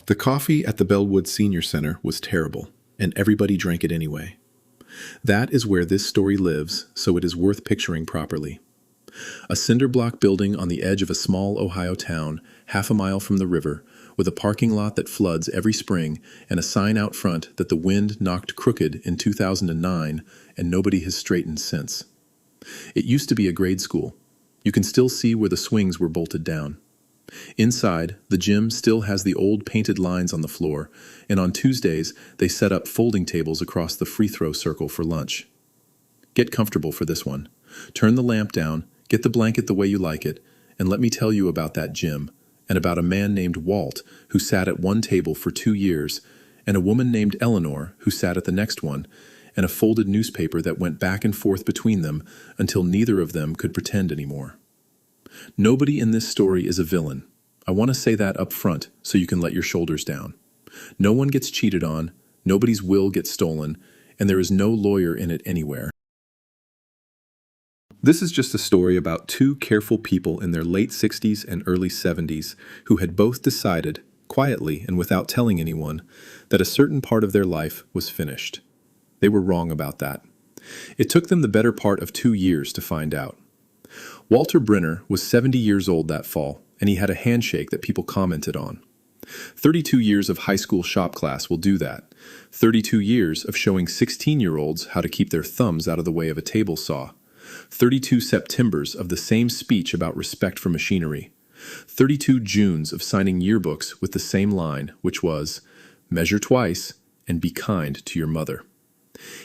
The coffee at the Bellwood Senior Center was terrible, and everybody drank it anyway. That is where this story lives, so it is worth picturing properly. A cinder block building on the edge of a small Ohio town, half a mile from the river, with a parking lot that floods every spring and a sign out front that the wind knocked crooked in 2009 and nobody has straightened since. It used to be a grade school. You can still see where the swings were bolted down. Inside, the gym still has the old painted lines on the floor, and on Tuesdays they set up folding tables across the free throw circle for lunch. Get comfortable for this one. Turn the lamp down, get the blanket the way you like it, and let me tell you about that gym, and about a man named Walt who sat at one table for 2 years, and a woman named Eleanor who sat at the next one, and a folded newspaper that went back and forth between them until neither of them could pretend anymore. Nobody in this story is a villain. I want to say that up front so you can let your shoulders down. No one gets cheated on, nobody's will gets stolen, and there is no lawyer in it anywhere. This is just a story about two careful people in their late 60s and early 70s who had both decided, quietly and without telling anyone, that a certain part of their life was finished. They were wrong about that. It took them the better part of 2 years to find out. Walter Brenner was 70 years old that fall, and he had a handshake that people commented on. 32 years of high school shop class will do that. 32 years of showing 16-year-olds how to keep their thumbs out of the way of a table saw. 32 Septembers of the same speech about respect for machinery. 32 Junes of signing yearbooks with the same line, which was, "Measure twice and be kind to your mother."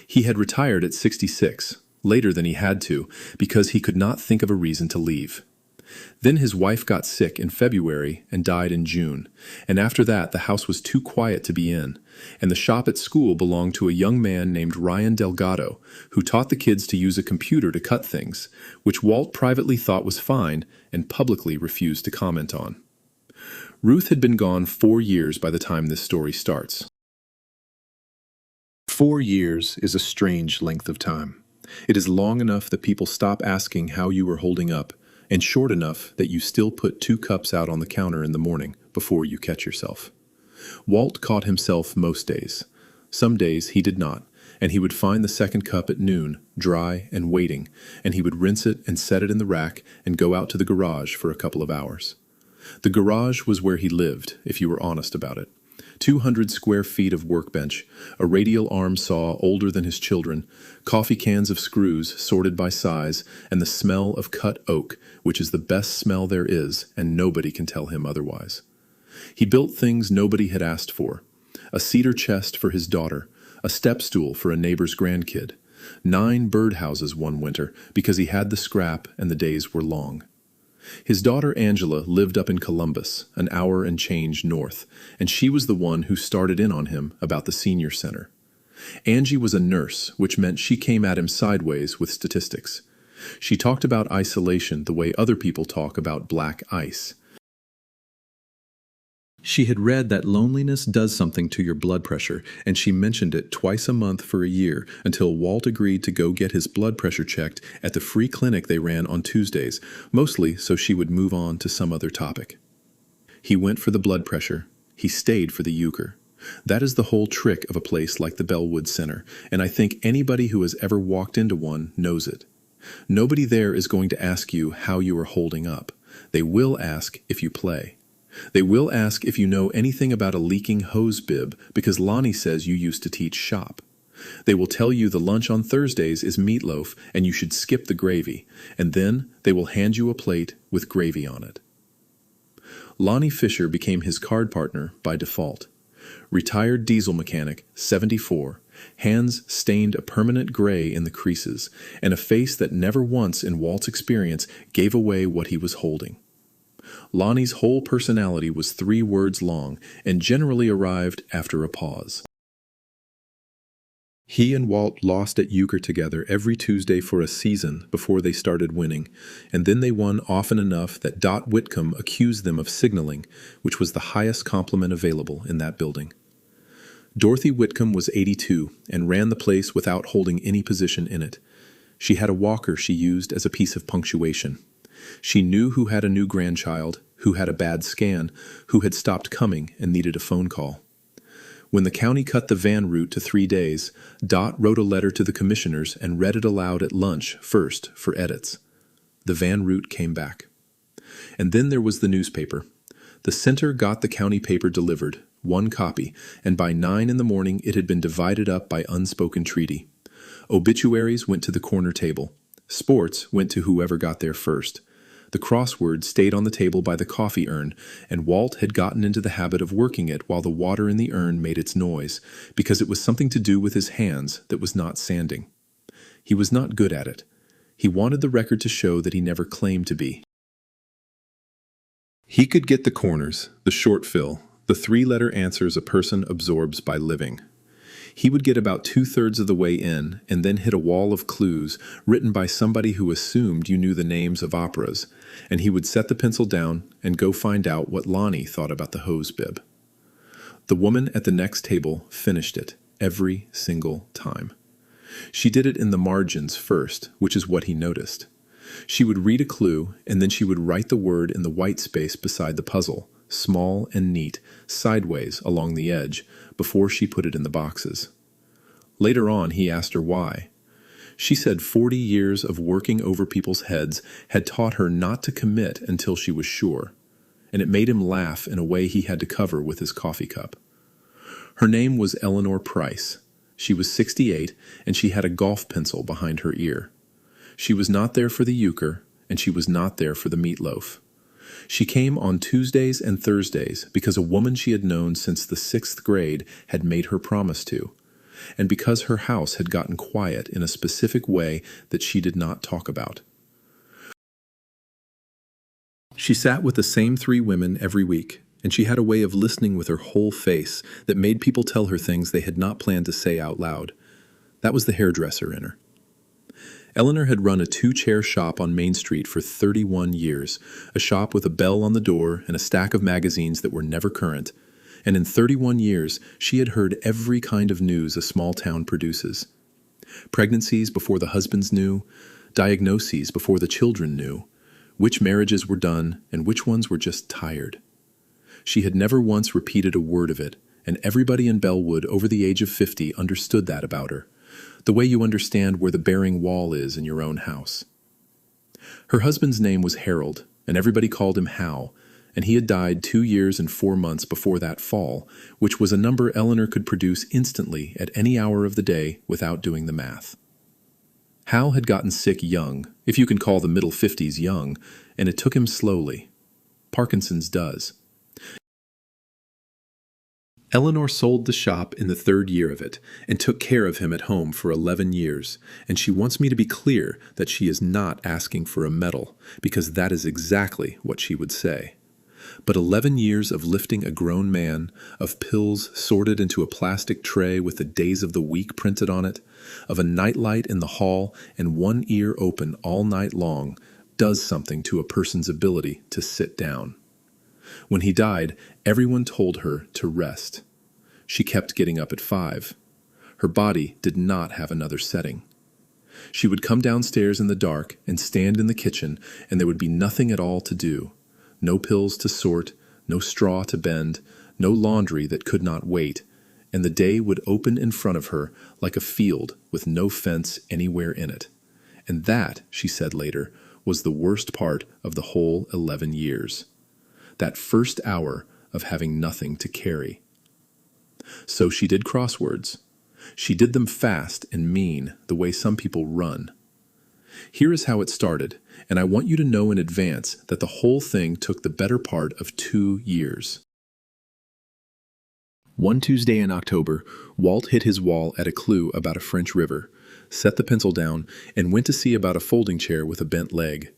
He had retired at 66, later than he had to, because he could not think of a reason to leave. Then his wife got sick in February and died in June, and after that the house was too quiet to be in, and the shop at school belonged to a young man named Ryan Delgado, who taught the kids to use a computer to cut things, which Walt privately thought was fine and publicly refused to comment on. Ruth had been gone 4 years by the time this story starts. 4 years is a strange length of time. It is long enough that people stop asking how you are holding up, and short enough that you still put 2 cups out on the counter in the morning before you catch yourself. Walt caught himself most days. Some days he did not, and he would find the second cup at noon, dry and waiting, and he would rinse it and set it in the rack and go out to the garage for a couple of hours. The garage was where he lived, if you were honest about it. 200 square feet of workbench, a radial arm saw older than his children, coffee cans of screws sorted by size, and the smell of cut oak, which is the best smell there is, and nobody can tell him otherwise. He built things nobody had asked for: a cedar chest for his daughter, a step stool for a neighbor's grandkid, 9 birdhouses one winter because he had the scrap and the days were long. His daughter Angela lived up in Columbus, an hour and change north, and she was the one who started in on him about the senior center. Angie was a nurse, which meant she came at him sideways with statistics. She talked about isolation the way other people talk about black ice. She had read that loneliness does something to your blood pressure, and she mentioned it twice a month for a year until Walt agreed to go get his blood pressure checked at the free clinic they ran on Tuesdays, mostly so she would move on to some other topic. He went for the blood pressure. He stayed for the euchre. That is the whole trick of a place like the Bellwood Center, and I think anybody who has ever walked into one knows it. Nobody there is going to ask you how you are holding up. They will ask if you play. They will ask if you know anything about a leaking hose bib because Lonnie says you used to teach shop. They will tell you the lunch on Thursdays is meatloaf and you should skip the gravy, and then they will hand you a plate with gravy on it. Lonnie Fisher became his card partner by default. Retired diesel mechanic, 74, hands stained a permanent gray in the creases, and a face that never once in Walt's experience gave away what he was holding. Lonnie's whole personality was 3 words long and generally arrived after a pause. He and Walt lost at euchre together every Tuesday for a season before they started winning, and then they won often enough that Dot Whitcomb accused them of signaling, which was the highest compliment available in that building. Dorothy Whitcomb was 82 and ran the place without holding any position in it. She had a walker she used as a piece of punctuation. She knew who had a new grandchild, who had a bad scan, who had stopped coming and needed a phone call. When the county cut the van route to 3 days, Dot wrote a letter to the commissioners and read it aloud at lunch first for edits. The van route came back. And then there was the newspaper. The center got the county paper delivered, one copy, and by 9 in the morning it had been divided up by unspoken treaty. Obituaries went to the corner table. Sports went to whoever got there first. The crossword stayed on the table by the coffee urn, and Walt had gotten into the habit of working it while the water in the urn made its noise, because it was something to do with his hands that was not sanding. He was not good at it. He wanted the record to show that he never claimed to be. He could get the corners, the short fill, the 3-letter answers a person absorbs by living. He would get about 2/3 of the way in and then hit a wall of clues written by somebody who assumed you knew the names of operas, and he would set the pencil down and go find out what Lonnie thought about the hose bib. The woman at the next table finished it every single time. She did it in the margins first, which is what he noticed. She would read a clue, and then she would write the word in the white space beside the puzzle, small and neat, sideways along the edge, before she put it in the boxes. Later on, he asked her why. She said 40 years of working over people's heads had taught her not to commit until she was sure, and it made him laugh in a way he had to cover with his coffee cup. Her name was Eleanor Price. She was 68, and she had a golf pencil behind her ear. She was not there for the euchre, and she was not there for the meatloaf. She came on Tuesdays and Thursdays because a woman she had known since the 6th grade had made her promise to, and because her house had gotten quiet in a specific way that she did not talk about. She sat with the same 3 women every week, and she had a way of listening with her whole face that made people tell her things they had not planned to say out loud. That was the hairdresser in her. Eleanor had run a 2-chair shop on Main Street for 31 years, a shop with a bell on the door and a stack of magazines that were never current, and in 31 years she had heard every kind of news a small town produces. Pregnancies before the husbands knew, diagnoses before the children knew, which marriages were done and which ones were just tired. She had never once repeated a word of it, and everybody in Bellwood over the age of 50 understood that about her, the way you understand where the bearing wall is in your own house. Her husband's name was Harold, and everybody called him Hal, and he had died 2 years and 4 months before that fall, which was a number Eleanor could produce instantly at any hour of the day without doing the math. Hal had gotten sick young, if you can call the middle 50s young, and it took him slowly. Parkinson's does. Eleanor sold the shop in the 3rd year of it and took care of him at home for 11 years, and she wants me to be clear that she is not asking for a medal, because that is exactly what she would say. But 11 years of lifting a grown man, of pills sorted into a plastic tray with the days of the week printed on it, of a nightlight in the hall and one ear open all night long, does something to a person's ability to sit down. When he died, everyone told her to rest. She kept getting up at 5. Her body did not have another setting. She would come downstairs in the dark and stand in the kitchen, and there would be nothing at all to do. No pills to sort, no straw to bend, no laundry that could not wait, and the day would open in front of her like a field with no fence anywhere in it. And that, she said later, was the worst part of the whole 11 years. That first hour of having nothing to carry. So she did crosswords. She did them fast and mean, the way some people run. Here is how it started, and I want you to know in advance that the whole thing took the better part of 2 years. One Tuesday in October, Walt hit his wall at a clue about a French river, set the pencil down, and went to see about a folding chair with a bent leg.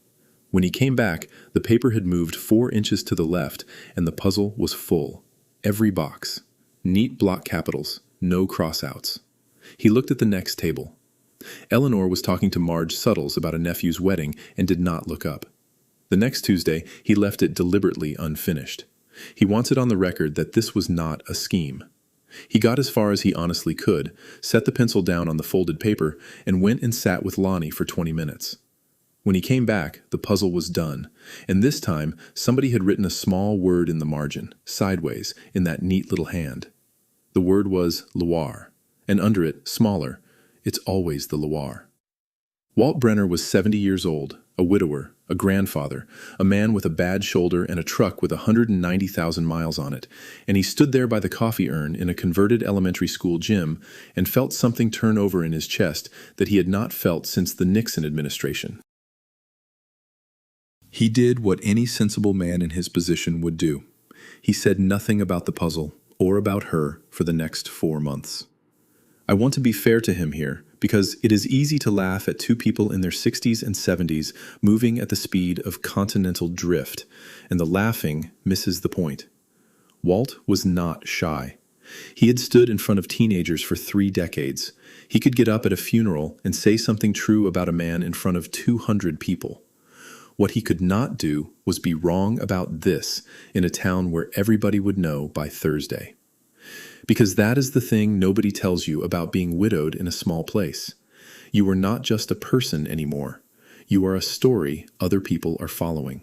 When he came back, the paper had moved 4 inches to the left, and the puzzle was full. Every box. Neat block capitals, no crossouts. He looked at the next table. Eleanor was talking to Marge Suttles about a nephew's wedding and did not look up. The next Tuesday, he left it deliberately unfinished. He wants it on the record that this was not a scheme. He got as far as he honestly could, set the pencil down on the folded paper, and went and sat with Lonnie for 20 minutes. When he came back, the puzzle was done, and this time somebody had written a small word in the margin, sideways, in that neat little hand. The word was Loire, and under it, smaller, it's always the Loire. Walt Brenner was 70 years old, a widower, a grandfather, a man with a bad shoulder and a truck with 190,000 miles on it, and he stood there by the coffee urn in a converted elementary school gym and felt something turn over in his chest that he had not felt since the Nixon administration. He did what any sensible man in his position would do. He said nothing about the puzzle or about her for the next 4 months. I want to be fair to him here, because it is easy to laugh at two people in their 60s and 70s moving at the speed of continental drift, and the laughing misses the point. Walt was not shy. He had stood in front of teenagers for 3 decades. He could get up at a funeral and say something true about a man in front of 200 people. What he could not do was be wrong about this in a town where everybody would know by Thursday. Because that is the thing nobody tells you about being widowed in a small place. You are not just a person anymore. You are a story other people are following.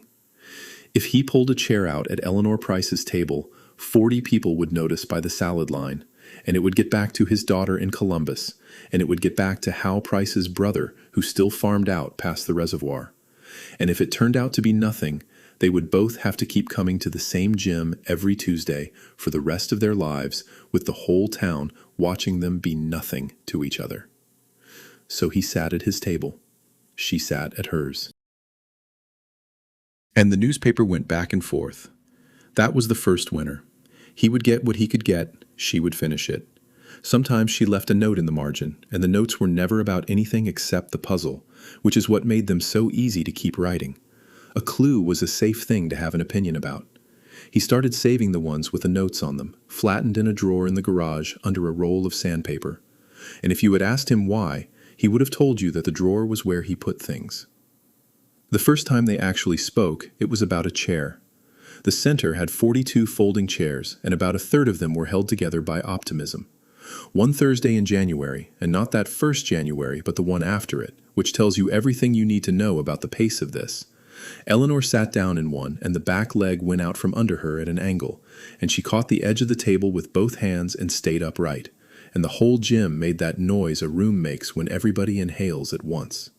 If he pulled a chair out at Eleanor Price's table, 40 people would notice by the salad line, and it would get back to his daughter in Columbus, and it would get back to Hal Price's brother, who still farmed out past the reservoir. And if it turned out to be nothing, they would both have to keep coming to the same gym every Tuesday for the rest of their lives, with the whole town watching them be nothing to each other. So he sat at his table. She sat at hers. And the newspaper went back and forth. That was the first winner. He would get what he could get, she would finish it. Sometimes she left a note in the margin, and the notes were never about anything except the puzzle, which is what made them so easy to keep writing. A clue was a safe thing to have an opinion about. He started saving the ones with the notes on them, flattened in a drawer in the garage under a roll of sandpaper. And if you had asked him why, he would have told you that the drawer was where he put things. The first time they actually spoke, it was about a chair. The center had 42 folding chairs, and about a third of them were held together by optimism. One Thursday in January, and not that first January, but the one after it, which tells you everything you need to know about the pace of this. Eleanor sat down in one, and the back leg went out from under her at an angle, and she caught the edge of the table with both hands and stayed upright, and the whole gym made that noise a room makes when everybody inhales at once.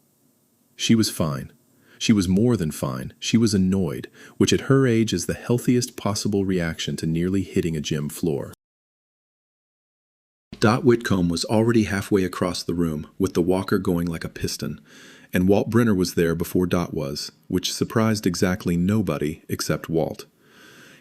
She was fine. She was more than fine. She was annoyed, which at her age is the healthiest possible reaction to nearly hitting a gym floor. Dot Whitcomb was already halfway across the room, with the walker going like a piston, and Walt Brenner was there before Dot was, which surprised exactly nobody except Walt.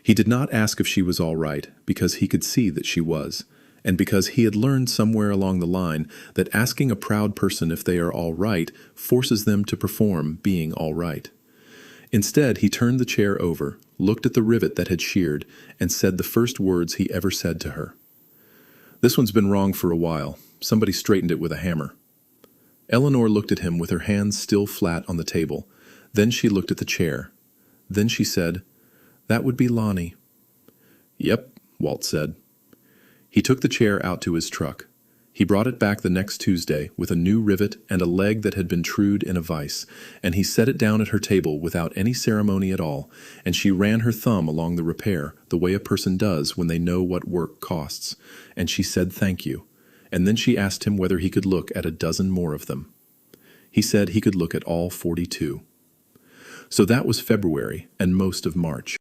He did not ask if she was all right, because he could see that she was, and because he had learned somewhere along the line that asking a proud person if they are all right forces them to perform being all right. Instead, he turned the chair over, looked at the rivet that had sheared, and said the first words he ever said to her. "This one's been wrong for a while. Somebody straightened it with a hammer." Eleanor looked at him with her hands still flat on the table. Then she looked at the chair. Then she said, "That would be Lonnie." "Yep," Walt said. He took the chair out to his truck. He brought it back the next Tuesday with a new rivet and a leg that had been trued in a vise, and he set it down at her table without any ceremony at all, and she ran her thumb along the repair the way a person does when they know what work costs, and she said thank you, and then she asked him whether he could look at a dozen more of them. He said he could look at all 42. So that was February and most of March.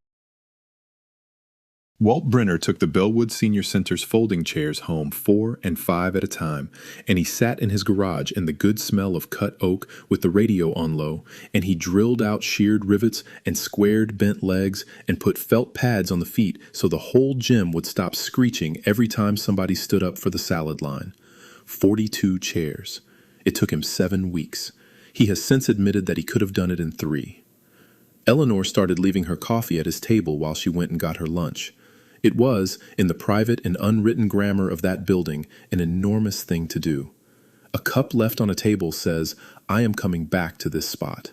Walt Brenner took the Bellwood Senior Center's folding chairs home 4 and 5 at a time, and he sat in his garage in the good smell of cut oak with the radio on low, and he drilled out sheared rivets and squared bent legs and put felt pads on the feet so the whole gym would stop screeching every time somebody stood up for the salad line. 42 chairs. It took him 7 weeks. He has since admitted that he could have done it in 3. Eleanor started leaving her coffee at his table while she went and got her lunch. It was, in the private and unwritten grammar of that building, an enormous thing to do. A cup left on a table says, "I am coming back to this spot."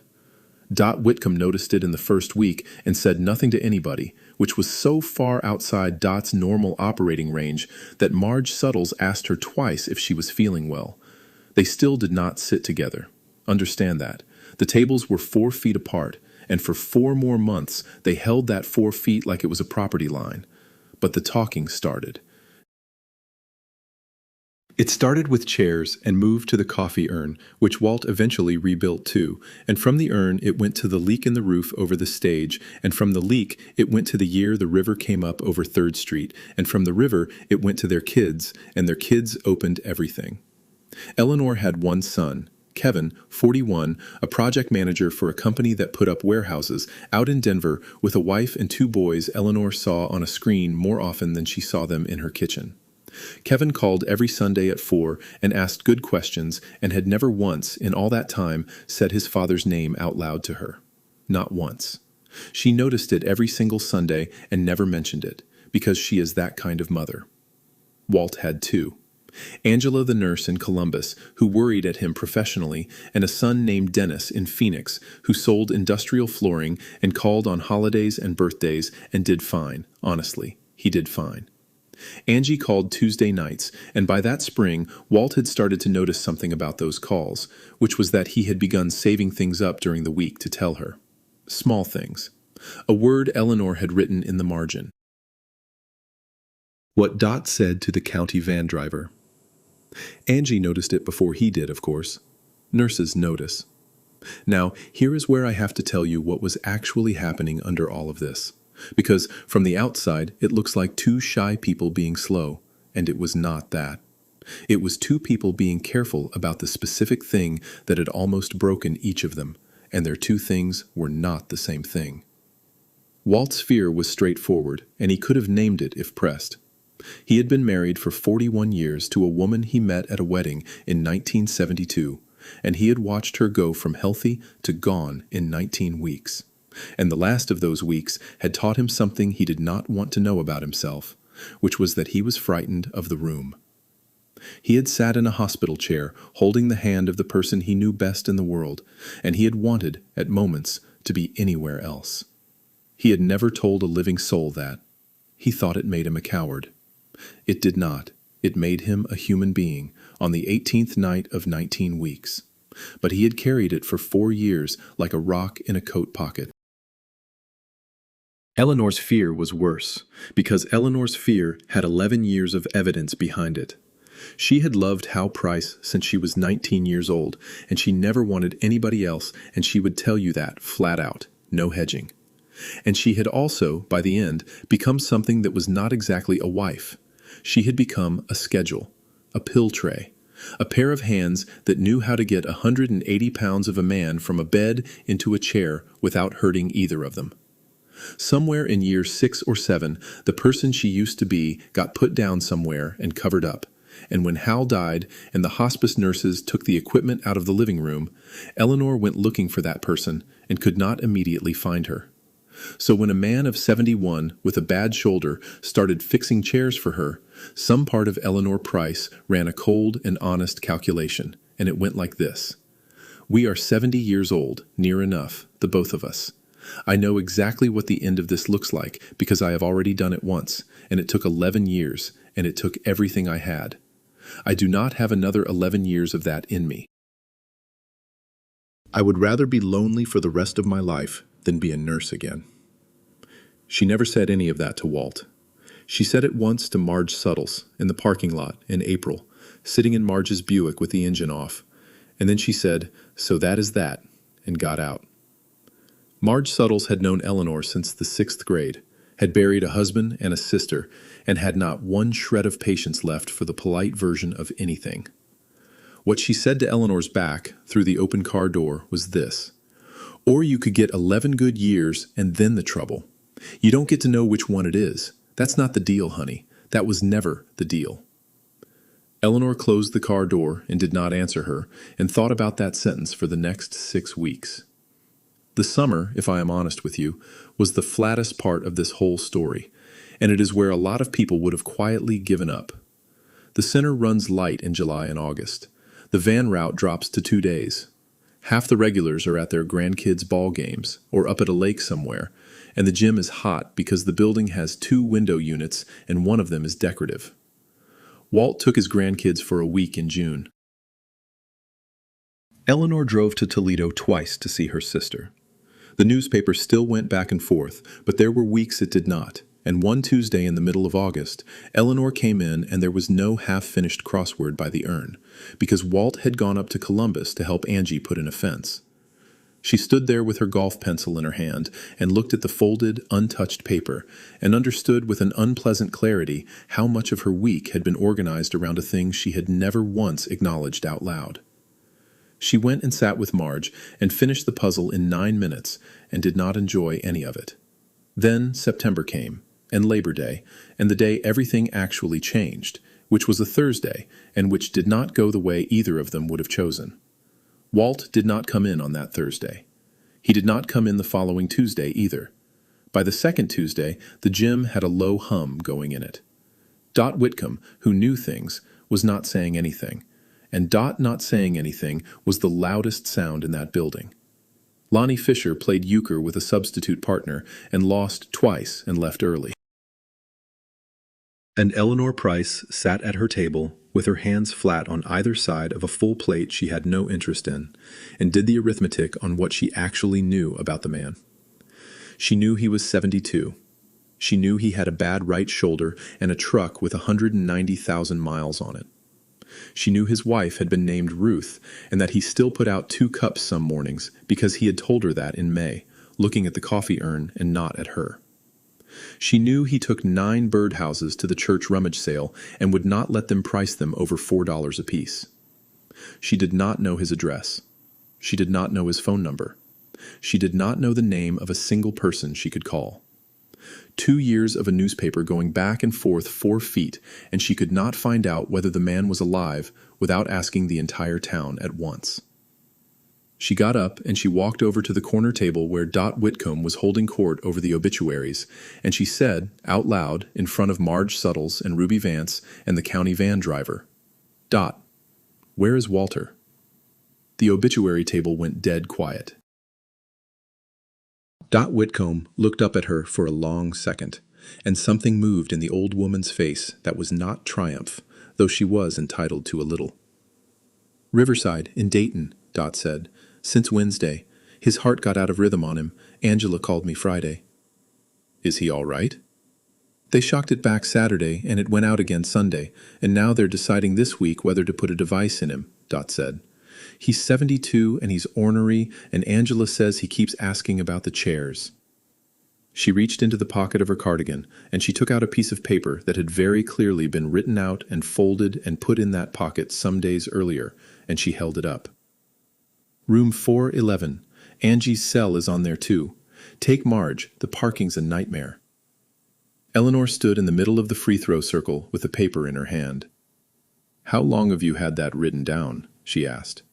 Dot Whitcomb noticed it in the first week and said nothing to anybody, which was so far outside Dot's normal operating range that Marge Suttles asked her twice if she was feeling well. They still did not sit together. Understand that. The tables were 4 feet apart, and for 4 more months they held that 4 feet like it was a property line. But the talking started. It started with chairs and moved to the coffee urn, which Walt eventually rebuilt too, and from the urn it went to the leak in the roof over the stage, and from the leak it went to the year the river came up over 3rd Street, and from the river it went to their kids, and their kids opened everything. Eleanor had one son, Kevin, 41, a project manager for a company that put up warehouses out in Denver with a wife and 2 boys Eleanor saw on a screen more often than she saw them in her kitchen. Kevin called every Sunday at 4 and asked good questions and had never once, in all that time, said his father's name out loud to her. Not once. She noticed it every single Sunday and never mentioned it, because she is that kind of mother. Walt had 2. Angela the nurse in Columbus, who worried at him professionally, and a son named Dennis in Phoenix, who sold industrial flooring and called on holidays and birthdays and did fine, honestly. He did fine. Angie called Tuesday nights, and by that spring, Walt had started to notice something about those calls, which was that he had begun saving things up during the week to tell her. Small things. A word Eleanor had written in the margin. What Dot said to the county van driver. Angie noticed it before he did, of course. Nurses notice. Now, here is where I have to tell you what was actually happening under all of this. Because from the outside, it looks like 2 shy people being slow, and it was not that. It was 2 people being careful about the specific thing that had almost broken each of them, and their 2 things were not the same thing. Walt's fear was straightforward, and he could have named it if pressed. He had been married for 41 years to a woman he met at a wedding in 1972, and he had watched her go from healthy to gone in 19 weeks. And the last of those weeks had taught him something he did not want to know about himself, which was that he was frightened of the room. He had sat in a hospital chair, holding the hand of the person he knew best in the world, and he had wanted, at moments, to be anywhere else. He had never told a living soul that. He thought it made him a coward. It did not. It made him a human being on the 18th night of 19 weeks. But he had carried it for 4 years like a rock in a coat pocket. Eleanor's fear was worse, because Eleanor's fear had 11 years of evidence behind it. She had loved Hal Price since she was 19 years old, and she never wanted anybody else, and she would tell you that, flat out, no hedging. And she had also, by the end, become something that was not exactly a wife. She had become a schedule, a pill tray, a pair of hands that knew how to get 180 pounds of a man from a bed into a chair without hurting either of them. Somewhere in year 6 or 7, the person she used to be got put down somewhere and covered up, and when Hal died and the hospice nurses took the equipment out of the living room, Eleanor went looking for that person and could not immediately find her. So when a man of 71 with a bad shoulder started fixing chairs for her, some part of Eleanor Price ran a cold and honest calculation, and it went like this. We are 70 years old, near enough, the both of us. I know exactly what the end of this looks like because I have already done it once, and it took 11 years, and it took everything I had. I do not have another 11 years of that in me. I would rather be lonely for the rest of my life than be a nurse again. She never said any of that to Walt. She said it once to Marge Suttles in the parking lot in April, sitting in Marge's Buick with the engine off, and then she said, "So that is that," and got out. Marge Suttles had known Eleanor since the 6th grade, had buried a husband and a sister, and had not one shred of patience left for the polite version of anything. What she said to Eleanor's back, through the open car door, was this. Or you could get 11 good years and then the trouble. You don't get to know which one it is. That's not the deal, honey. That was never the deal. Eleanor closed the car door and did not answer her, and thought about that sentence for the next 6 weeks. The summer, if I am honest with you, was the flattest part of this whole story, and it is where a lot of people would have quietly given up. The center runs light in July and August. The van route drops to 2 days. Half the regulars are at their grandkids' ball games or up at a lake somewhere, and the gym is hot because the building has 2 window units and one of them is decorative. Walt took his grandkids for a week in June. Eleanor drove to Toledo twice to see her sister. The newspaper still went back and forth, but there were weeks it did not, and one Tuesday in the middle of August, Eleanor came in and there was no half-finished crossword by the urn, because Walt had gone up to Columbus to help Angie put in a fence. She stood there with her golf pencil in her hand and looked at the folded, untouched paper and understood with an unpleasant clarity how much of her week had been organized around a thing she had never once acknowledged out loud. She went and sat with Marge and finished the puzzle in 9 minutes and did not enjoy any of it. Then September came, and Labor Day, and the day everything actually changed, which was a Thursday, and which did not go the way either of them would have chosen. Walt did not come in on that Thursday. He did not come in the following Tuesday either. By the second Tuesday, the gym had a low hum going in it. Dot Whitcomb, who knew things, was not saying anything, and Dot not saying anything was the loudest sound in that building. Lonnie Fisher played euchre with a substitute partner and lost twice and left early. And Eleanor Price sat at her table with her hands flat on either side of a full plate she had no interest in, and did the arithmetic on what she actually knew about the man. She knew he was 72. She knew he had a bad right shoulder and a truck with 190,000 miles on it. She knew his wife had been named Ruth and that he still put out 2 cups some mornings because he had told her that in May, looking at the coffee urn and not at her. She knew he took 9 birdhouses to the church rummage sale and would not let them price them over $4 apiece. She did not know his address. She did not know his phone number. She did not know the name of a single person she could call. 2 years of a newspaper going back and forth 4 feet, and she could not find out whether the man was alive without asking the entire town at once. She got up and she walked over to the corner table where Dot Whitcomb was holding court over the obituaries, and she said, out loud, in front of Marge Suttles and Ruby Vance and the county van driver, "Dot, where is Walter?" The obituary table went dead quiet. Dot Whitcomb looked up at her for a long second, and something moved in the old woman's face that was not triumph, though she was entitled to a little. "Riverside, in Dayton," Dot said. "Since Wednesday. His heart got out of rhythm on him. Angela called me Friday." "Is he all right?" "They shocked it back Saturday, and it went out again Sunday, and now they're deciding this week whether to put a device in him," Dot said. "He's 72, and he's ornery, and Angela says he keeps asking about the chairs." She reached into the pocket of her cardigan, and she took out a piece of paper that had very clearly been written out and folded and put in that pocket some days earlier, and she held it up. "Room 411. Angie's cell is on there too. Take Marge, the parking's a nightmare." Eleanor stood in the middle of the free throw circle with the paper in her hand. "How long have you had that written down?" she asked.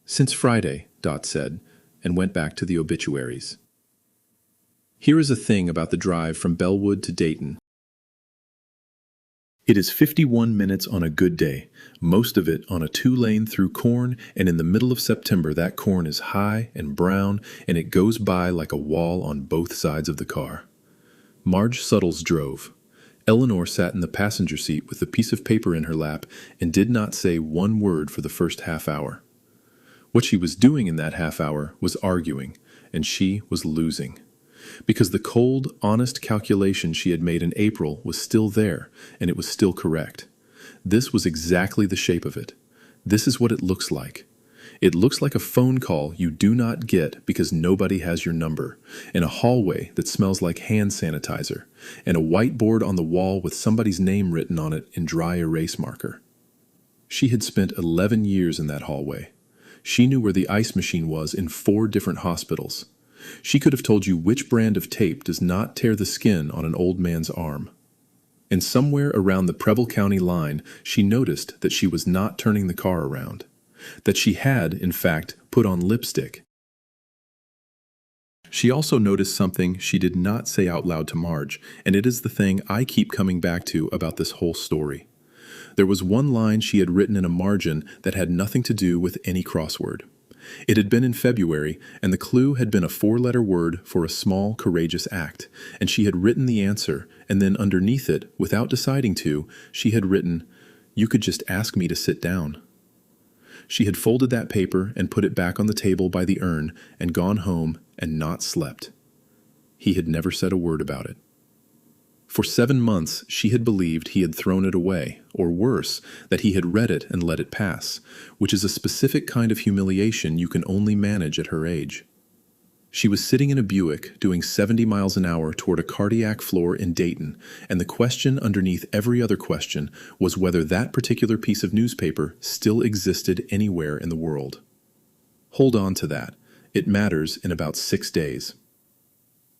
"Since Friday," Dot said, and went back to the obituaries. Here is a thing about the drive from Bellwood to Dayton. It is 51 minutes on a good day, most of it on a 2-lane through corn, and in the middle of September that corn is high and brown, and it goes by like a wall on both sides of the car. Marge Suttles drove. Eleanor sat in the passenger seat with a piece of paper in her lap and did not say one word for the first half hour. What she was doing in that half hour was arguing, and she was losing. Because the cold, honest calculation she had made in April was still there, and it was still correct. This was exactly the shape of it. This is what it looks like. It looks like a phone call you do not get because nobody has your number, in a hallway that smells like hand sanitizer, and a whiteboard on the wall with somebody's name written on it in dry erase marker. She had spent 11 years in that hallway. She knew where the ice machine was in 4 different hospitals. She could have told you which brand of tape does not tear the skin on an old man's arm. And somewhere around the Preble County line, she noticed that she was not turning the car around. That she had, in fact, put on lipstick. She also noticed something she did not say out loud to Marge, and it is the thing I keep coming back to about this whole story. There was one line she had written in a margin that had nothing to do with any crossword. It had been in February, and the clue had been a 4-letter word for a small, courageous act, and she had written the answer, and then underneath it, without deciding to, she had written, "You could just ask me to sit down." She had folded that paper and put it back on the table by the urn and gone home and not slept. He had never said a word about it. For 7 months, she had believed he had thrown it away, or worse, that he had read it and let it pass, which is a specific kind of humiliation you can only manage at her age. She was sitting in a Buick doing 70 miles an hour toward a cardiac floor in Dayton, and the question underneath every other question was whether that particular piece of newspaper still existed anywhere in the world. Hold on to that. It matters in about 6 days.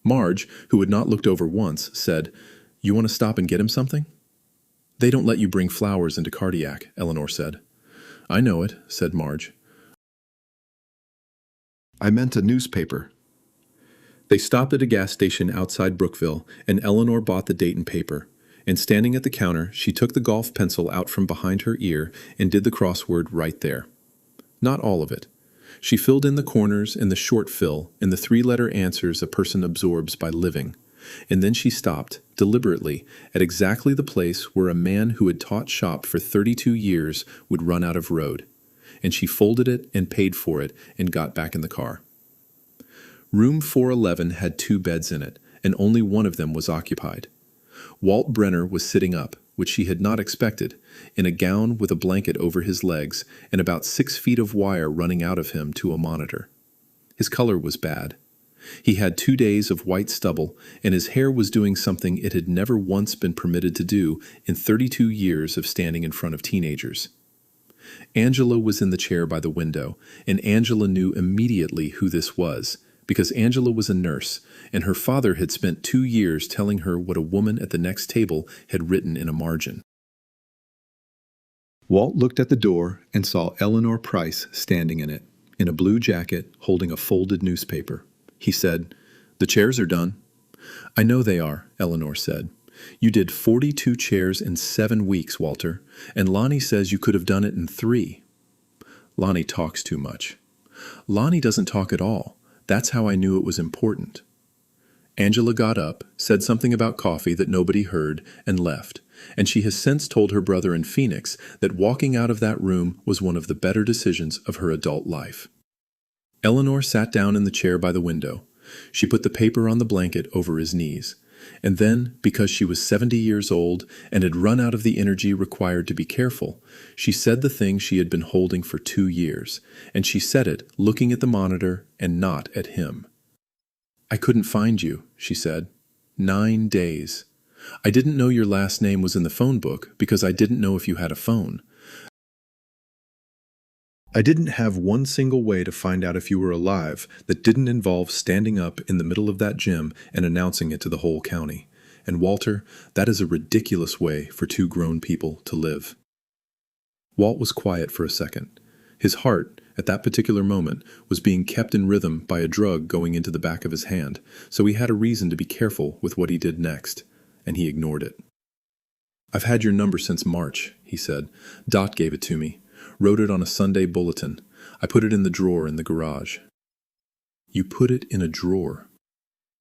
Marge, who had not looked over once, said, "You want to stop and get him something?" "They don't let you bring flowers into cardiac," Eleanor said. "I know it," said Marge. "I meant a newspaper." They stopped at a gas station outside Brookville, and Eleanor bought the Dayton paper. And standing at the counter, she took the golf pencil out from behind her ear and did the crossword right there. Not all of it. She filled in the corners and the short fill and the 3-letter answers a person absorbs by living. And then she stopped, deliberately, at exactly the place where a man who had taught shop for 32 years would run out of road. And she folded it and paid for it and got back in the car. Room 411 had 2 beds in it, and only one of them was occupied. Walt Brenner was sitting up, which she had not expected, in a gown with a blanket over his legs and about 6 feet of wire running out of him to a monitor. His color was bad. He had 2 days of white stubble, and his hair was doing something it had never once been permitted to do in 32 years of standing in front of teenagers. Angela was in the chair by the window, and Angela knew immediately who this was, because Angela was a nurse, and her father had spent 2 years telling her what a woman at the next table had written in a margin. Walt looked at the door and saw Eleanor Price standing in it, in a blue jacket, holding a folded newspaper. He said, "The chairs are done." "I know they are," Eleanor said. "You did 42 chairs in 7 weeks, Walter, and Lonnie says you could have done it in 3. "Lonnie talks too much." "Lonnie doesn't talk at all. That's how I knew it was important." Angela got up, said something about coffee that nobody heard, and left, and she has since told her brother in Phoenix that walking out of that room was one of the better decisions of her adult life. Eleanor sat down in the chair by the window. She put the paper on the blanket over his knees, and then, because she was 70 years old and had run out of the energy required to be careful, she said the thing she had been holding for 2 years, and she said it looking at the monitor and not at him. "I couldn't find you," she said. 9 days. "I didn't know your last name was in the phone book because I didn't know if you had a phone. I didn't have one single way to find out if you were alive that didn't involve standing up in the middle of that gym and announcing it to the whole county. And Walter, that is a ridiculous way for 2 grown people to live." Walt was quiet for a second. His heart, at that particular moment, was being kept in rhythm by a drug going into the back of his hand, so he had a reason to be careful with what he did next, and he ignored it. "I've had your number since March," he said. "Dot gave it to me. Wrote it on a Sunday bulletin. I put it in the drawer in the garage." "You put it in a drawer?"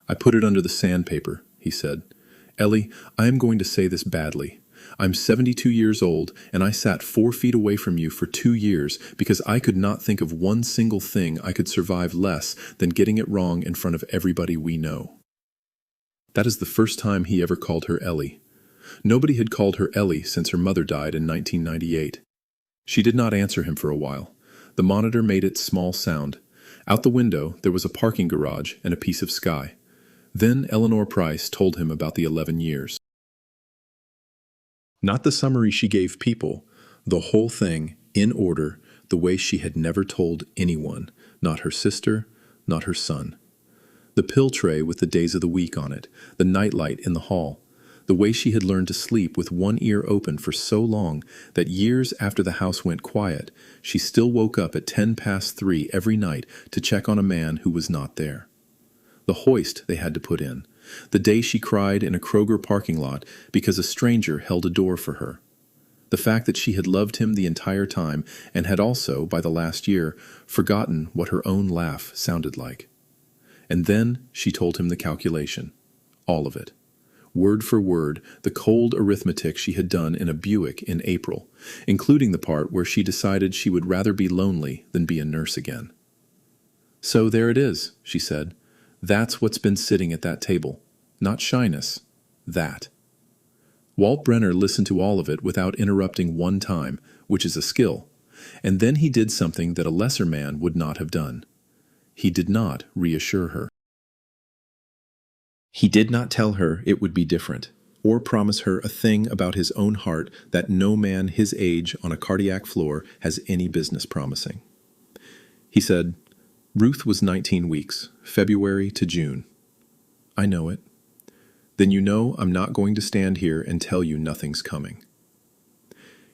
"I put it under the sandpaper," he said. "Ellie, I am going to say this badly. I'm 72 years old, and I sat 4 feet away from you for 2 years because I could not think of one single thing I could survive less than getting it wrong in front of everybody we know." That is the first time he ever called her Ellie. Nobody had called her Ellie since her mother died in 1998. She did not answer him for a while. The monitor made its small sound. Out the window, there was a parking garage and a piece of sky. Then Eleanor Price told him about the 11 years. Not the summary she gave people, the whole thing, in order, the way she had never told anyone, not her sister, not her son. The pill tray with the days of the week on it, the nightlight in the hall, the way she had learned to sleep with one ear open for so long that years after the house went quiet, she still woke up at 3:10 every night to check on a man who was not there. The hoist they had to put in, the day she cried in a Kroger parking lot because a stranger held a door for her. The fact that she had loved him the entire time and had also, by the last year, forgotten what her own laugh sounded like. And then she told him the calculation. All of it. word for word, the cold arithmetic she had done in a Buick in April, including the part where she decided she would rather be lonely than be a nurse again. "So there it is," she said. "That's what's been sitting at that table. Not shyness. That." Walt Brenner listened to all of it without interrupting one time, which is a skill, and then he did something that a lesser man would not have done. He did not reassure her. He did not tell her it would be different, or promise her a thing about his own heart that no man his age on a cardiac floor has any business promising. He said, "Ruth was 19 weeks, February to June." "I know it." "Then you know I'm not going to stand here and tell you nothing's coming."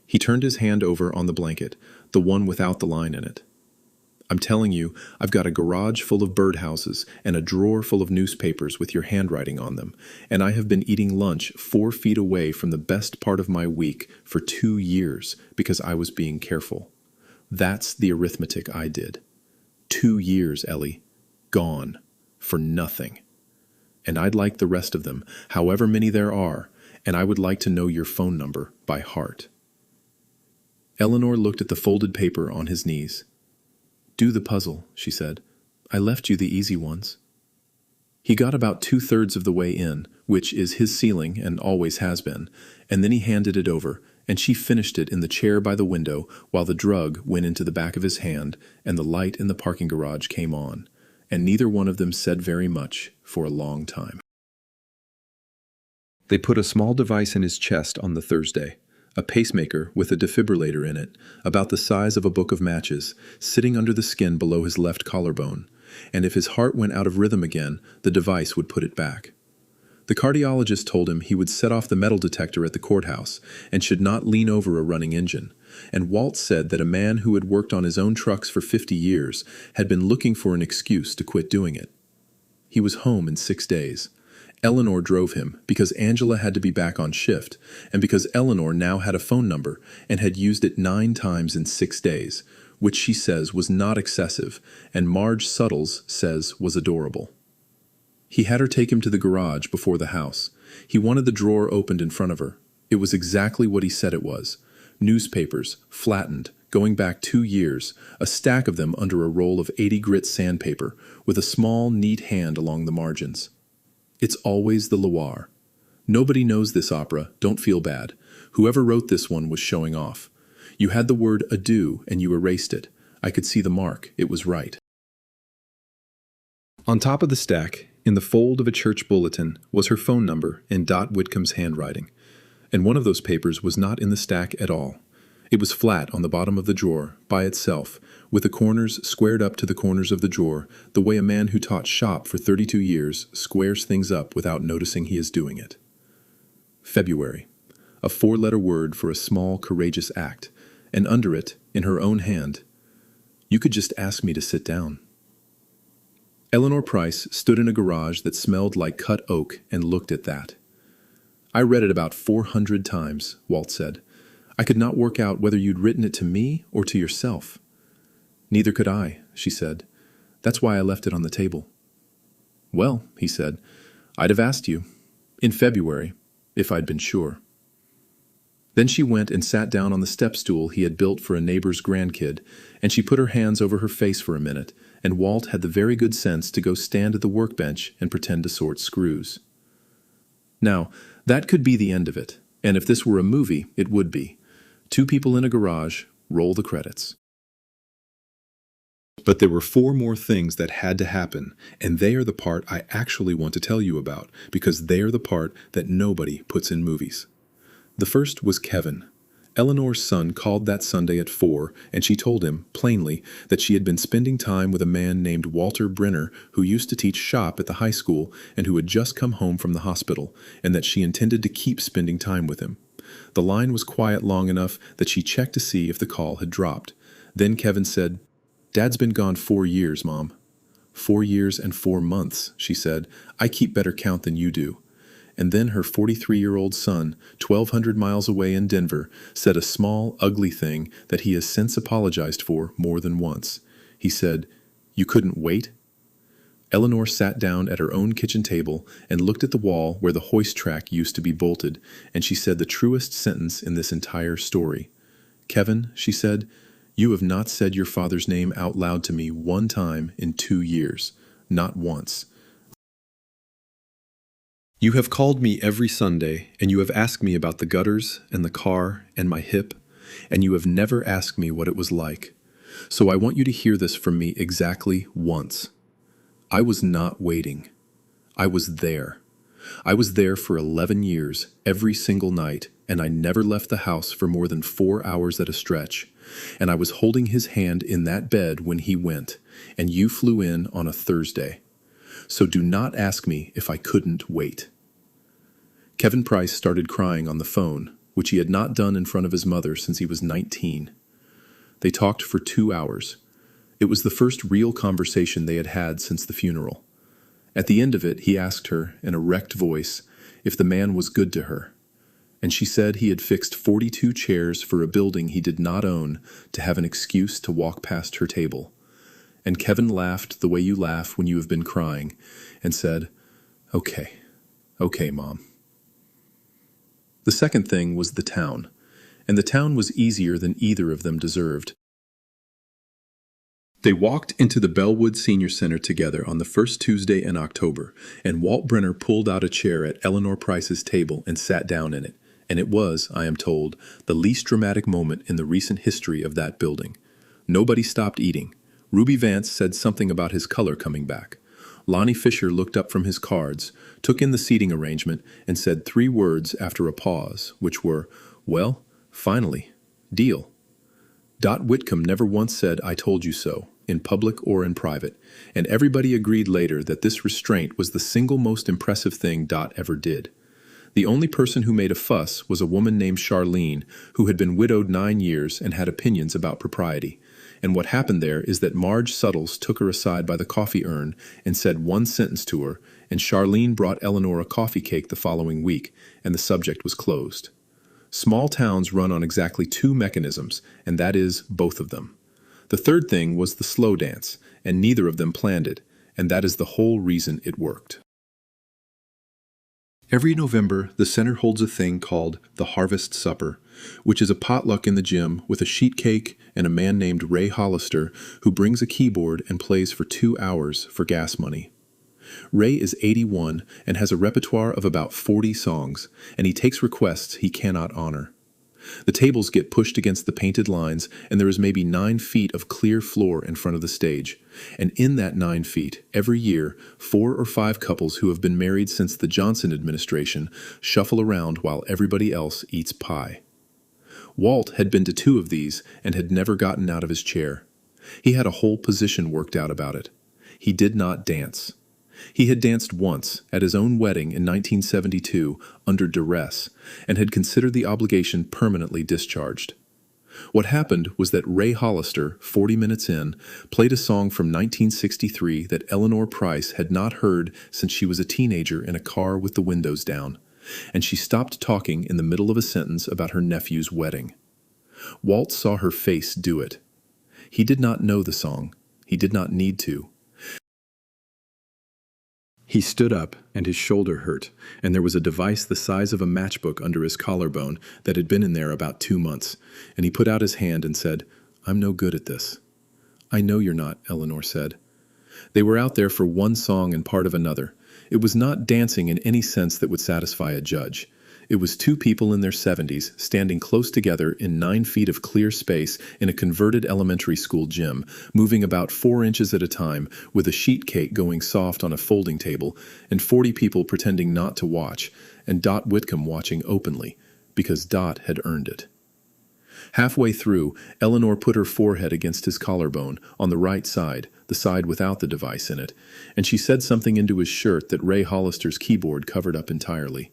He turned his hand over on the blanket, the one without the line in it. "I'm telling you, I've got a garage full of birdhouses and a drawer full of newspapers with your handwriting on them, and I have been eating lunch 4 feet away from the best part of my week for 2 years because I was being careful. That's the arithmetic I did. 2 years, Ellie. Gone. For nothing. And I'd like the rest of them, however many there are, and I would like to know your phone number by heart." Eleanor looked at the folded paper on his knees. "Do the puzzle," she said. "I left you the easy ones." He got about 2/3 of the way in, which is his ceiling and always has been, and then he handed it over, and she finished it in the chair by the window while the drug went into the back of his hand and the light in the parking garage came on, and neither one of them said very much for a long time. They put a small device in his chest on the Thursday, a pacemaker with a defibrillator in it, about the size of a book of matches, sitting under the skin below his left collarbone, and if his heart went out of rhythm again, the device would put it back. The cardiologist told him he would set off the metal detector at the courthouse and should not lean over a running engine, and Walt said that a man who had worked on his own trucks for 50 years had been looking for an excuse to quit doing it. He was home in 6 days. Eleanor drove him because Angela had to be back on shift, and because Eleanor now had a phone number and had used it 9 times in 6 days, which she says was not excessive, and Marge Suttles says was adorable. He had her take him to the garage before the house. He wanted the drawer opened in front of her. It was exactly what he said it was. Newspapers, flattened, going back 2 years, a stack of them under a roll of 80 grit sandpaper, with a small, neat hand along the margins. It's always the Loire. Nobody knows this opera, don't feel bad. Whoever wrote this one was showing off. You had the word adieu and you erased it. I could see the mark, it was right. On top of the stack, in the fold of a church bulletin, was her phone number in Dot Whitcomb's handwriting, and one of those papers was not in the stack at all. It was flat on the bottom of the drawer, by itself, with the corners squared up to the corners of the drawer, the way a man who taught shop for 32 years squares things up without noticing he is doing it. February, a 4-letter word for a small, courageous act, and under it, in her own hand, "You could just ask me to sit down." Eleanor Price stood in a garage that smelled like cut oak and looked at that. "I read it about 400 times, Walt said. "I could not work out whether you'd written it to me or to yourself." "Neither could I," she said. "That's why I left it on the table." "Well," he said, "I'd have asked you, in February, if I'd been sure." Then she went and sat down on the step stool he had built for a neighbor's grandkid, and she put her hands over her face for a minute, and Walt had the very good sense to go stand at the workbench and pretend to sort screws. Now, that could be the end of it, and if this were a movie, it would be. 2 people in a garage, roll the credits. But there were 4 more things that had to happen, and they are the part I actually want to tell you about, because they are the part that nobody puts in movies. The first was Kevin. Eleanor's son called that Sunday at 4, and she told him, plainly, that she had been spending time with a man named Walter Brenner, who used to teach shop at the high school and who had just come home from the hospital, and that she intended to keep spending time with him. The line was quiet long enough that she checked to see if the call had dropped. Then Kevin said, "Dad's been gone 4 years, Mom." 4 years and 4 months, she said. "I keep better count than you do." And then her 43-year-old son, 1,200 miles away in Denver, said a small, ugly thing that he has since apologized for more than once. He said, "You couldn't wait?" Eleanor sat down at her own kitchen table and looked at the wall where the hoist track used to be bolted, and she said the truest sentence in this entire story. "Kevin," she said, "you have not said your father's name out loud to me one time in 2 years. Not once. You have called me every Sunday, and you have asked me about the gutters and the car and my hip, and you have never asked me what it was like. So I want you to hear this from me exactly once. I was not waiting. I was there. I was there for 11 years, every single night, and I never left the house for more than 4 hours at a stretch. And I was holding his hand in that bed when he went, and you flew in on a Thursday. So do not ask me if I couldn't wait." Kevin Price started crying on the phone, which he had not done in front of his mother since he was 19. They talked for 2 hours. It was the first real conversation they had had since the funeral. At the end of it, he asked her, in a wrecked voice, if the man was good to her. And she said he had fixed 42 chairs for a building he did not own to have an excuse to walk past her table. And Kevin laughed the way you laugh when you have been crying, and said, "Okay, okay, Mom." The second thing was the town, and the town was easier than either of them deserved. They walked into the Bellwood Senior Center together on the first Tuesday in October, and Walt Brenner pulled out a chair at Eleanor Price's table and sat down in it, and it was, I am told, the least dramatic moment in the recent history of that building. Nobody stopped eating. Ruby Vance said something about his color coming back. Lonnie Fisher looked up from his cards, took in the seating arrangement, and said 3 words after a pause, which were, "Well, finally, deal." Dot Whitcomb never once said, "I told you so," in public or in private, and everybody agreed later that this restraint was the single most impressive thing Dot ever did. The only person who made a fuss was a woman named Charlene, who had been widowed 9 years and had opinions about propriety. And what happened there is that Marge Suttles took her aside by the coffee urn and said one sentence to her, and Charlene brought Eleanor a coffee cake the following week, and the subject was closed. Small towns run on exactly 2 mechanisms, and that is both of them. The third thing was the slow dance, and neither of them planned it, and that is the whole reason it worked. Every November, the center holds a thing called the Harvest Supper, which is a potluck in the gym with a sheet cake and a man named Ray Hollister who brings a keyboard and plays for 2 hours for gas money. Ray is 81 and has a repertoire of about 40 songs, and he takes requests he cannot honor. The tables get pushed against the painted lines, and there is maybe 9 feet of clear floor in front of the stage. And in that 9 feet, every year, 4 or 5 couples who have been married since the Johnson administration shuffle around while everybody else eats pie. Walt had been to 2 of these and had never gotten out of his chair. He had a whole position worked out about it. He did not dance. He had danced once, at his own wedding in 1972, under duress, and had considered the obligation permanently discharged. What happened was that Ray Hollister, 40 minutes in, played a song from 1963 that Eleanor Price had not heard since she was a teenager in a car with the windows down, and she stopped talking in the middle of a sentence about her nephew's wedding. Walt saw her face do it. He did not know the song. He did not need to. He stood up, and his shoulder hurt, and there was a device the size of a matchbook under his collarbone that had been in there about 2 months, and he put out his hand and said, "I'm no good at this." "I know you're not," Eleanor said. They were out there for one song and part of another. It was not dancing in any sense that would satisfy a judge. It was 2 people in their 70s standing close together in 9 feet of clear space in a converted elementary school gym, moving about 4 inches at a time, with a sheet cake going soft on a folding table, and 40 people pretending not to watch, and Dot Whitcomb watching openly, because Dot had earned it. Halfway through, Eleanor put her forehead against his collarbone, on the right side, the side without the device in it, and she said something into his shirt that Ray Hollister's keyboard covered up entirely.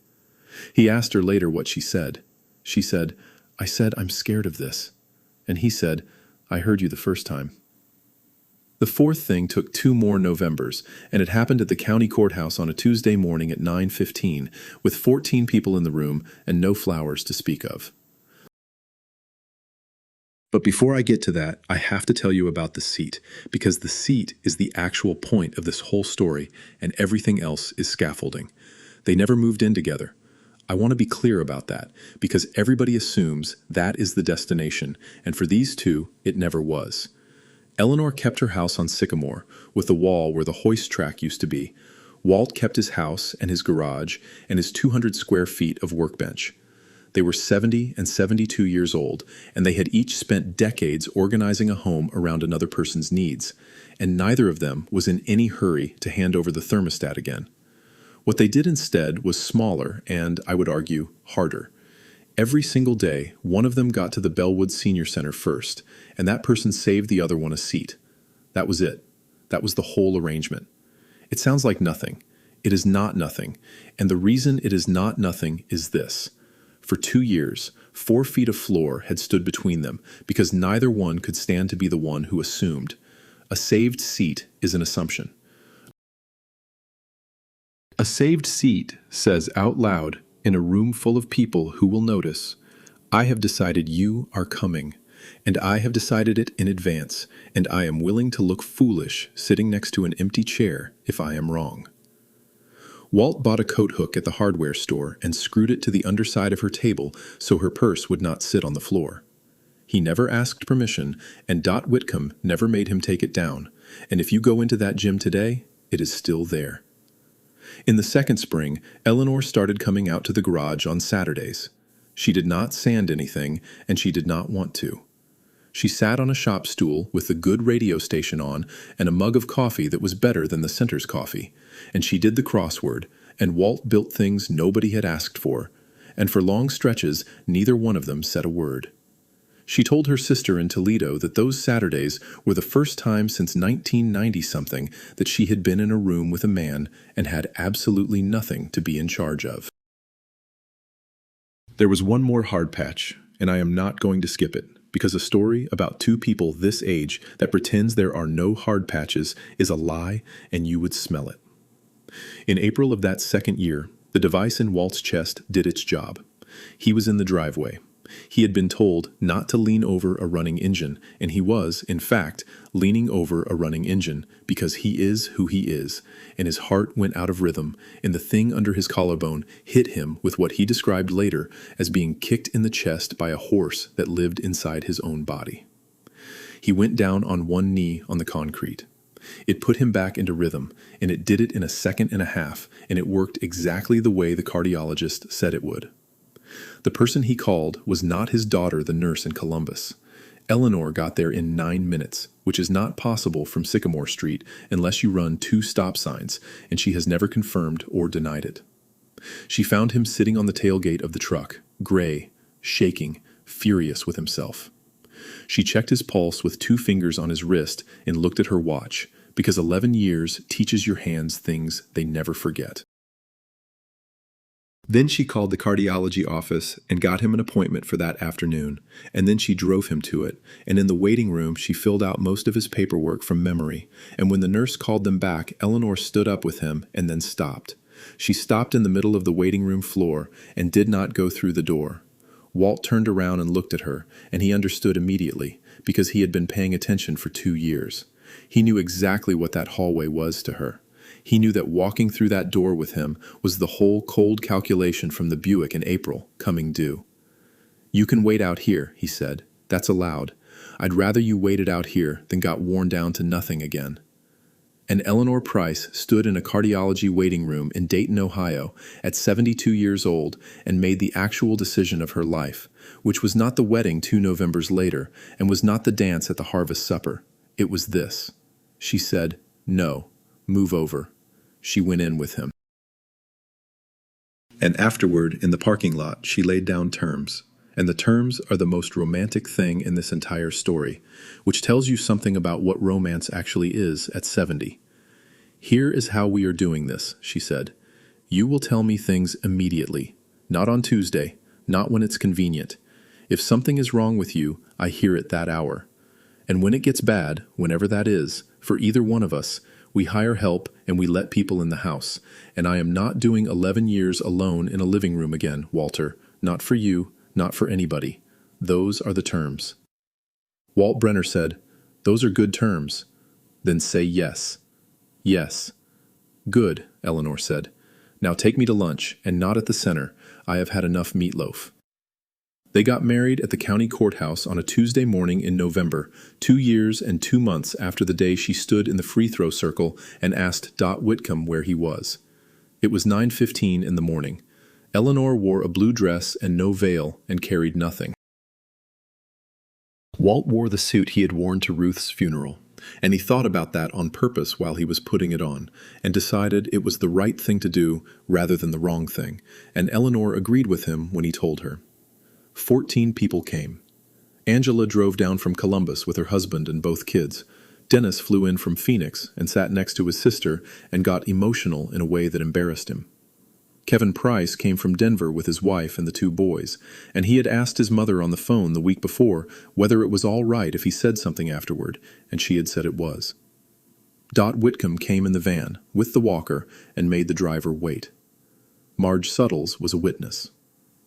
He asked her later what she said. She said, "I said I'm scared of this." And he said, "I heard you the first time." The fourth thing took 2 more Novembers, and it happened at the county courthouse on a Tuesday morning at 9:15, with 14 people in the room and no flowers to speak of. But before I get to that, I have to tell you about the seat, because the seat is the actual point of this whole story, and everything else is scaffolding. They never moved in together. I want to be clear about that, because everybody assumes that is the destination, and for these two, it never was. Eleanor kept her house on Sycamore, with the wall where the hoist track used to be. Walt kept his house and his garage and his 200 square feet of workbench. They were 70 and 72 years old, and they had each spent decades organizing a home around another person's needs, and neither of them was in any hurry to hand over the thermostat again. What they did instead was smaller and, I would argue, harder. Every single day, one of them got to the Bellwood Senior Center first, and that person saved the other one a seat. That was it. That was the whole arrangement. It sounds like nothing. It is not nothing, and the reason it is not nothing is this. For 2 years, 4 feet of floor had stood between them because neither one could stand to be the one who assumed. A saved seat is an assumption. A saved seat says out loud in a room full of people who will notice, I have decided you are coming, and I have decided it in advance, and I am willing to look foolish sitting next to an empty chair if I am wrong. Walt bought a coat hook at the hardware store and screwed it to the underside of her table so her purse would not sit on the floor. He never asked permission, and Dot Whitcomb never made him take it down, and if you go into that gym today, it is still there. In the second spring, Eleanor started coming out to the garage on Saturdays. She did not sand anything, and she did not want to. She sat on a shop stool with the good radio station on and a mug of coffee that was better than the center's coffee, and she did the crossword, and Walt built things nobody had asked for, and for long stretches neither one of them said a word. She told her sister in Toledo that those Saturdays were the first time since 1990-something that she had been in a room with a man and had absolutely nothing to be in charge of. There was one more hard patch, and I am not going to skip it, because a story about two people this age that pretends there are no hard patches is a lie, and you would smell it. In April of that second year, the device in Walt's chest did its job. He was in the driveway. He had been told not to lean over a running engine, and he was, in fact, leaning over a running engine because he is who he is, and his heart went out of rhythm, and the thing under his collarbone hit him with what he described later as being kicked in the chest by a horse that lived inside his own body. He went down on one knee on the concrete. It put him back into rhythm, and it did it in a second and a half, and it worked exactly the way the cardiologist said it would. The person he called was not his daughter, the nurse in Columbus. Eleanor got there in 9 minutes, which is not possible from Sycamore Street unless you run 2 stop signs, and she has never confirmed or denied it. She found him sitting on the tailgate of the truck, gray, shaking, furious with himself. She checked his pulse with 2 fingers on his wrist and looked at her watch, because 11 years teaches your hands things they never forget. Then she called the cardiology office and got him an appointment for that afternoon, and then she drove him to it, and in the waiting room she filled out most of his paperwork from memory, and when the nurse called them back, Eleanor stood up with him and then stopped. She stopped in the middle of the waiting room floor and did not go through the door. Walt turned around and looked at her, and he understood immediately, because he had been paying attention for 2 years. He knew exactly what that hallway was to her. He knew that walking through that door with him was the whole cold calculation from the Buick in April coming due. You can wait out here, he said. That's allowed. I'd rather you waited out here than got worn down to nothing again. And Eleanor Price stood in a cardiology waiting room in Dayton, Ohio, at 72 years old and made the actual decision of her life, which was not the wedding 2 Novembers later and was not the dance at the harvest supper. It was this. She said, "No. Move over." She went in with him. And afterward, in the parking lot, she laid down terms. And the terms are the most romantic thing in this entire story, which tells you something about what romance actually is at 70. Here is how we are doing this, she said. You will tell me things immediately, not on Tuesday, not when it's convenient. If something is wrong with you, I hear it that hour. And when it gets bad, whenever that is, for either one of us, we hire help and we let people in the house. And I am not doing 11 years alone in a living room again, Walter. Not for you, not for anybody. Those are the terms. Walt Brenner said, "Those are good terms." "Then say yes." "Yes." "Good," Eleanor said. "Now take me to lunch, and not at the center. I have had enough meatloaf." They got married at the county courthouse on a Tuesday morning in November, 2 years and 2 months after the day she stood in the free throw circle and asked Dot Whitcomb where he was. It was 9:15 in the morning. Eleanor wore a blue dress and no veil and carried nothing. Walt wore the suit he had worn to Ruth's funeral, and he thought about that on purpose while he was putting it on, and decided it was the right thing to do rather than the wrong thing, and Eleanor agreed with him when he told her. 14 people came. Angela drove down from Columbus with her husband and both kids. Dennis flew in from Phoenix and sat next to his sister and got emotional in a way that embarrassed him. Kevin Price came from Denver with his wife and the 2 boys, and he had asked his mother on the phone the week before whether it was all right if he said something afterward, and she had said it was. Dot Whitcomb came in the van, with the walker, and made the driver wait. Marge Suttles was a witness.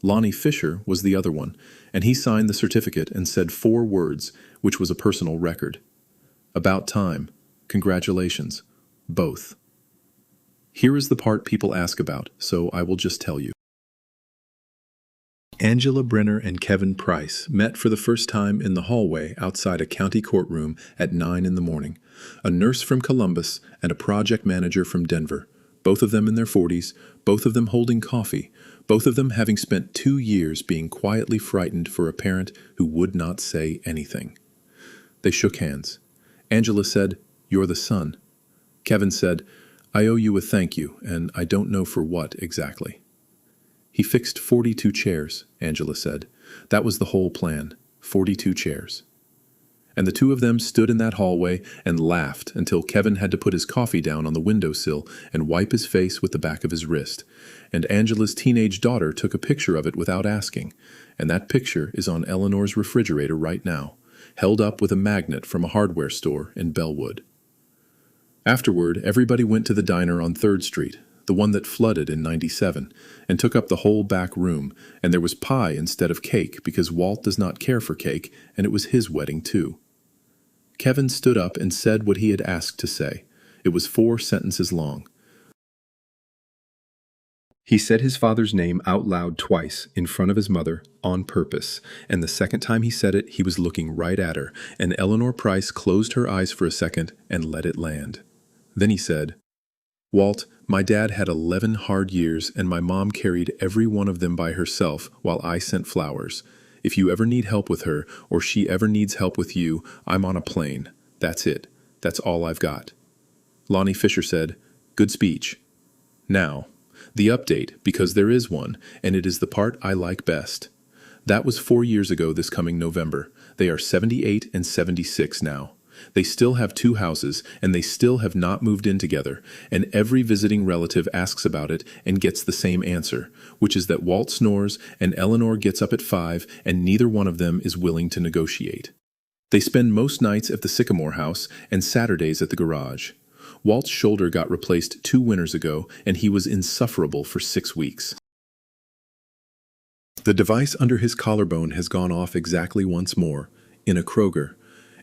Lonnie Fisher was the other one, and he signed the certificate and said 4 words, which was a personal record. "About time. Congratulations. Both." Here is the part people ask about, so I will just tell you. Angela Brenner and Kevin Price met for the first time in the hallway outside a county courtroom at 9 in the morning. A nurse from Columbus and a project manager from Denver, both of them in their 40s, both of them holding coffee, both of them having spent 2 years being quietly frightened for a parent who would not say anything. They shook hands. Angela said, "You're the son." Kevin said, "I owe you a thank you, and I don't know for what exactly." "He fixed 42 chairs," Angela said. "That was the whole plan, 42 chairs." And the 2 of them stood in that hallway and laughed until Kevin had to put his coffee down on the windowsill and wipe his face with the back of his wrist. And Angela's teenage daughter took a picture of it without asking, and that picture is on Eleanor's refrigerator right now, held up with a magnet from a hardware store in Bellwood. Afterward, everybody went to the diner on 3rd Street, the one that flooded in '97, and took up the whole back room, and there was pie instead of cake because Walt does not care for cake, and it was his wedding too. Kevin stood up and said what he had asked to say. It was 4 sentences long. He said his father's name out loud twice in front of his mother on purpose, and the second time he said it, he was looking right at her, and Eleanor Price closed her eyes for a second and let it land. Then he said, "Walt, my dad had 11 hard years, and my mom carried every one of them by herself while I sent flowers. If you ever need help with her, or she ever needs help with you, I'm on a plane. That's it. That's all I've got." Lonnie Fisher said, "Good speech. Now, the update, because there is one, and it is the part I like best. That was 4 years ago this coming November. They are 78 and 76 now. They still have 2 houses, and they still have not moved in together, and every visiting relative asks about it and gets the same answer, which is that Walt snores and Eleanor gets up at 5, and neither one of them is willing to negotiate. They spend most nights at the Sycamore house and Saturdays at the garage. Walt's shoulder got replaced 2 winters ago, and he was insufferable for 6 weeks. The device under his collarbone has gone off exactly once more, in a Kroger,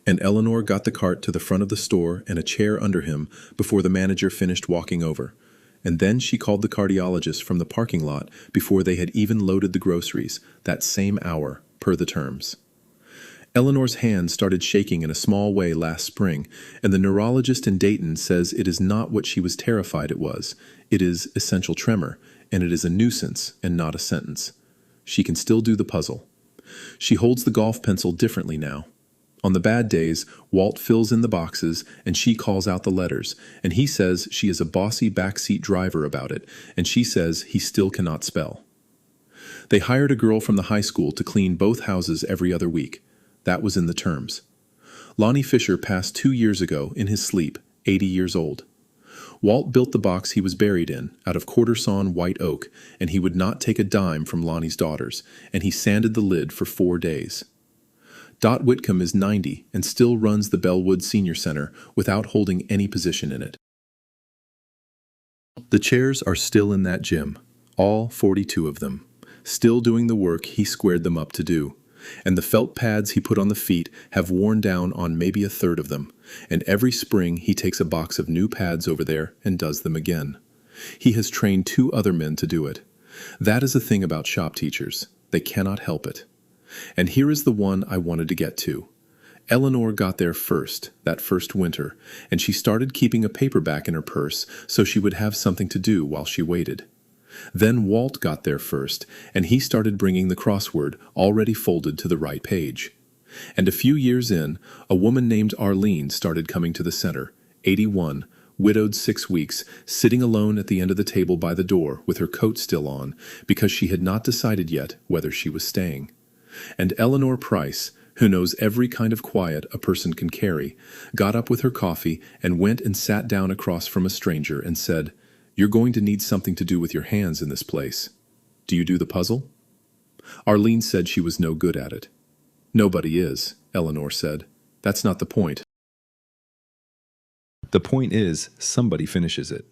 and Eleanor got the cart to the front of the store and a chair under him before the manager finished walking over. And then she called the cardiologist from the parking lot before they had even loaded the groceries, that same hour, per the terms. Eleanor's hand started shaking in a small way last spring, and the neurologist in Dayton says it is not what she was terrified it was. It is essential tremor, and it is a nuisance and not a sentence. She can still do the puzzle. She holds the golf pencil differently now. On the bad days, Walt fills in the boxes, and she calls out the letters, and he says she is a bossy backseat driver about it, and she says he still cannot spell. They hired a girl from the high school to clean both houses every other week. That was in the terms. Lonnie Fisher passed 2 years ago in his sleep, 80 years old. Walt built the box he was buried in out of quarter-sawn white oak, and he would not take a dime from Lonnie's daughters, and he sanded the lid for 4 days. Dot Whitcomb is 90 and still runs the Bellwood Senior Center without holding any position in it. The chairs are still in that gym, all 42 of them, still doing the work he squared them up to do. and the felt pads he put on the feet have worn down on maybe a third of them, and every spring he takes a box of new pads over there and does them again. He has trained 2 other men to do it. That is the thing about shop teachers. They cannot help it. And here is the one I wanted to get to. Eleanor got there first, that first winter, and she started keeping a paperback in her purse so she would have something to do while she waited. Then Walt got there first, and he started bringing the crossword already folded to the right page. And a few years in, a woman named Arlene started coming to the center, 81, widowed 6 weeks, sitting alone at the end of the table by the door with her coat still on, because she had not decided yet whether she was staying. And Eleanor Price, who knows every kind of quiet a person can carry, got up with her coffee and went and sat down across from a stranger and said, "You're going to need something to do with your hands in this place. Do you do the puzzle?" Arlene said she was no good at it. "Nobody is," Eleanor said. "That's not the point. The point is, somebody finishes it."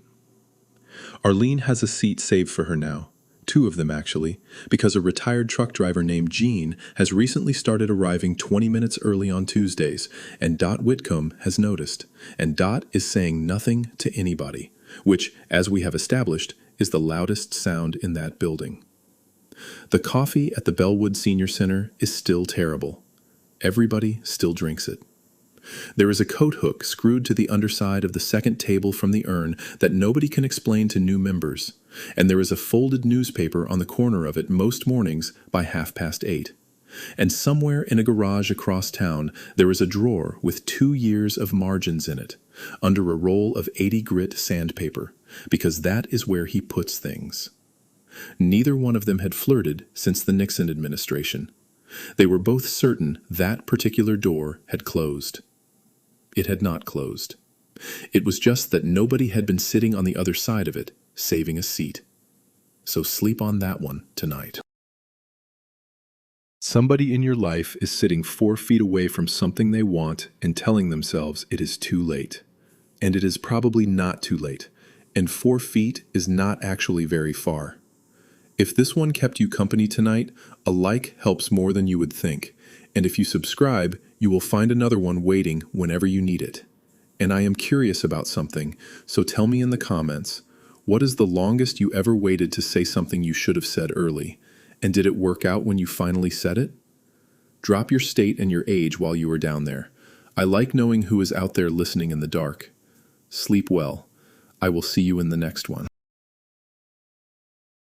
Arlene has a seat saved for her now. 2 of them, actually, because a retired truck driver named Gene has recently started arriving 20 minutes early on Tuesdays, and Dot Whitcomb has noticed. And Dot is saying nothing to anybody, which, as we have established, is the loudest sound in that building. The coffee at the Bellwood Senior Center is still terrible. Everybody still drinks it. There is a coat hook screwed to the underside of the second table from the urn that nobody can explain to new members, and there is a folded newspaper on the corner of it most mornings by 8:30. And somewhere in a garage across town there is a drawer with 2 years of margins in it, under a roll of 80 grit sandpaper, because that is where he puts things. Neither one of them had flirted since the Nixon administration. They were both certain that particular door had closed. It had not closed. It was just that nobody had been sitting on the other side of it, saving a seat. So sleep on that one tonight. Somebody in your life is sitting 4 feet away from something they want and telling themselves it is too late. And it is probably not too late, and 4 feet is not actually very far. If this one kept you company tonight, a like helps more than you would think, and if you subscribe, you will find another one waiting whenever you need it. And I am curious about something, so tell me in the comments, what is the longest you ever waited to say something you should have said early? And did it work out when you finally said it? Drop your state and your age while you are down there. I like knowing who is out there listening in the dark. Sleep well. I will see you in the next one.